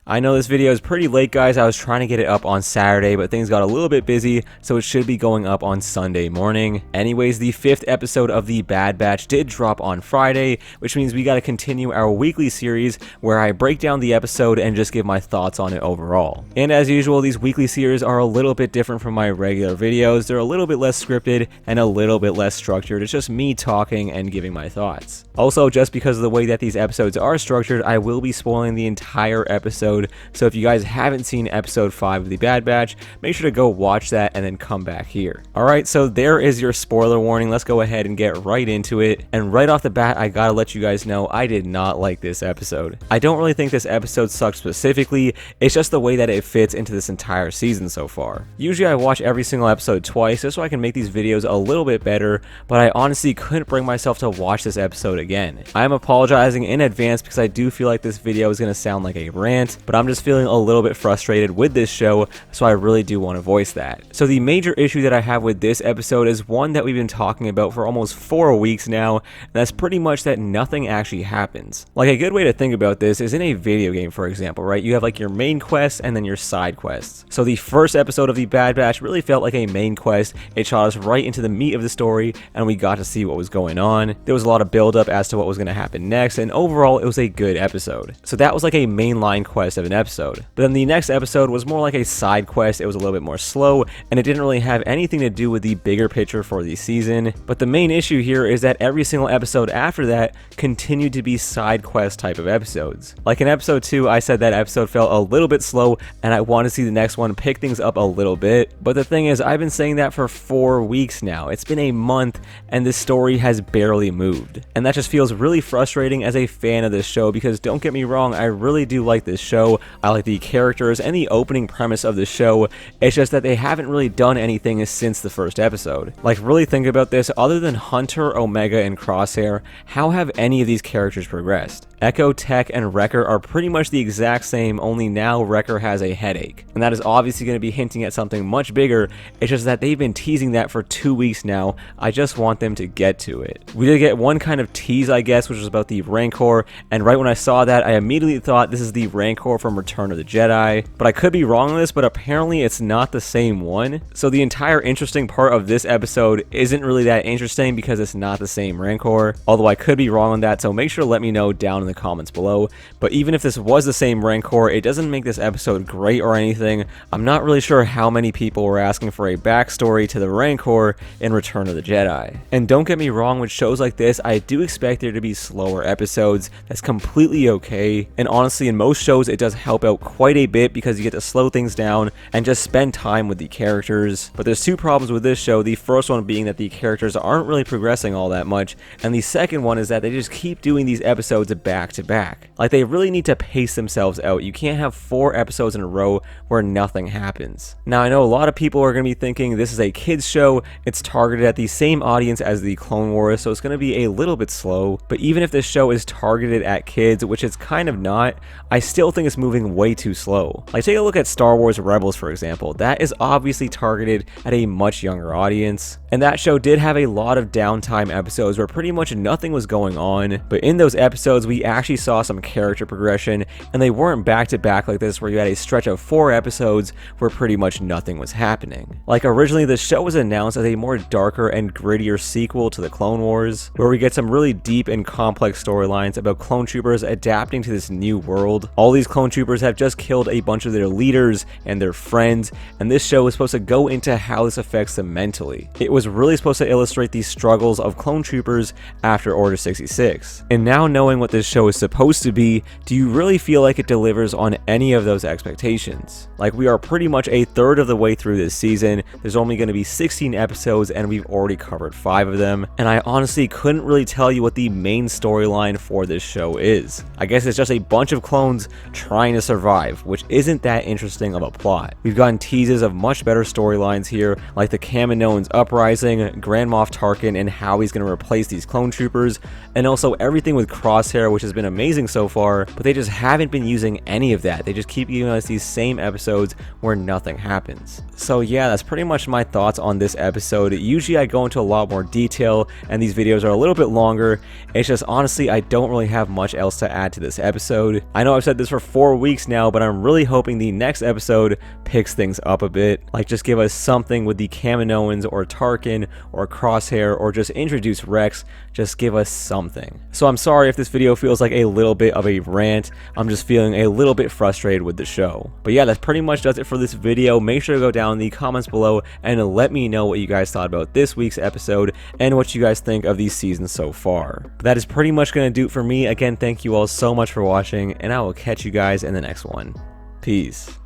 I know this video is pretty late, guys. I was trying to get it up on Saturday, but things got a little bit busy, so it should be going up on Sunday morning. Anyways, the 5th episode of The Bad Batch did drop on Friday, which means we got to continue our weekly series where I break down the episode and just give my thoughts on it overall. And as usual, these weekly series are a little bit different from my regular videos. They're a little bit less scripted and a little bit less structured. It's just me talking and giving my thoughts. Also, just because of the way that these episodes are structured, I will be spoiling the entire episode, so if you guys haven't seen episode 5 of The Bad Batch, make sure to go watch that and then come back here. Alright, so there is your spoiler warning. Let's go ahead and get right into it. And right off the bat, I gotta let you guys know I did not like this episode. I don't really think this episode sucks specifically, it's just the way that it fits into this entire season so far. Usually I watch every single episode twice just so I can make these videos a little bit better, but I honestly couldn't bring myself to watch this episode again. I'm apologizing in advance because I do feel like this video is gonna sound like a rant, but I'm just feeling a little bit frustrated with this show, so I really do want to voice that. So the major issue that I have with this episode is one that we've been talking about for almost 4 weeks now, and that's pretty much that nothing actually happens. Like, a good way to think about this is in a video game, for example, right? You have like your main quest and then your side quests. So the first episode of The Bad Batch really felt like a main quest. It shot us right into the meat of the story, and we got to see what was going on. There was a lot of build up as to what was going to happen next, and overall it was a good episode. So that was like a mainline quest of an episode. But then the next episode was more like a side quest. It was a little bit more slow, and it didn't really have anything to do with the bigger picture for the season. But the main issue here is that every single episode after that continued to be side quest type of episodes. Like in episode 2, I said that episode felt a little bit slow, and I want to see the next one pick things up a little bit. But the thing is, I've been saying that for 4 weeks now. It's been a month, and this story has barely moved. And that just feels really frustrating as a fan of this show, because don't get me wrong, I really do like this show. I like the characters and the opening premise of the show. It's just that they haven't really done anything since the first episode. Like, really think about this. Other than Hunter, Omega, and Crosshair, how have any of these characters progressed? Echo, Tech, and Wrecker are pretty much the exact same, only now Wrecker has a headache. And that is obviously going to be hinting at something much bigger. It's just that they've been teasing that for 2 weeks now. I just want them to get to it. We did get one kind of tease, I guess, which was about the Rancor, and right when I saw that, I immediately thought this is the Rancor from Return of the Jedi. But I could be wrong on this, but apparently it's not the same one. So the entire interesting part of this episode isn't really that interesting because it's not the same Rancor. Although I could be wrong on that, so make sure to let me know down in the comments below. But even if this was the same Rancor, it doesn't make this episode great or anything. I'm not really sure how many people were asking for a backstory to the Rancor in Return of the Jedi. And don't get me wrong, with shows like this, I do expect there to be slower episodes. That's completely okay. And honestly, in most shows, it does help out quite a bit because you get to slow things down and just spend time with the characters. But there's 2 problems with this show. The first one being that the characters aren't really progressing all that much, and the second one is that they just keep doing these episodes back to back. Like, they really need to pace themselves out. You can't have 4 episodes in a row where nothing happens. Now, I know a lot of people are going to be thinking this is a kids show. It's targeted at the same audience as the Clone Wars, so it's going to be a little bit slow. But even if this show is targeted at kids, which it's kind of not, I still think it's moving way too slow. Like, take a look at Star Wars Rebels, for example. That is obviously targeted at a much younger audience. And that show did have a lot of downtime episodes where pretty much nothing was going on. But in those episodes, we actually saw some character progression, and they weren't back to back like this where you had a stretch of 4 episodes where pretty much nothing was happening. Like, originally the show was announced as a more darker and grittier sequel to the Clone Wars, where we get some really deep and complex storylines about clone troopers adapting to this new world. All these clone troopers have just killed a bunch of their leaders and their friends, and this show is supposed to go into how this affects them mentally. It was really supposed to illustrate the struggles of clone troopers after Order 66. And now, knowing what this show is supposed to be, do you really feel like it delivers on any of those expectations? Like, we are pretty much a third of the way through this season. There's only going to be 16 episodes, and we've already covered 5 of them. And I honestly couldn't really tell you what the main storyline for this show is. I guess it's just a bunch of clones trying to survive, which isn't that interesting of a plot. We've gotten teases of much better storylines here, like the Kaminoans uprising, Grand Moff Tarkin and how he's going to replace these clone troopers, and also everything with Crosshair, which is has been amazing so far, but they just haven't been using any of that. They just keep giving us these same episodes where nothing happens. So yeah, that's pretty much my thoughts on this episode. Usually I go into a lot more detail and these videos are a little bit longer. It's just honestly, I don't really have much else to add to this episode. I know I've said this for 4 weeks now, but I'm really hoping the next episode picks things up a bit. Like just give us something with the Kaminoans or Tarkin or Crosshair, or just introduce Rex. Just give us something. So I'm sorry if this video feels like a little bit of a rant. I'm just feeling a little bit frustrated with the show. But yeah, that pretty much does it for this video. Make sure to go down in the comments below and let me know what you guys thought about this week's episode and what you guys think of these seasons so far. But that is pretty much going to do it for me. Again, thank you all so much for watching, and I will catch you guys in the next one. Peace.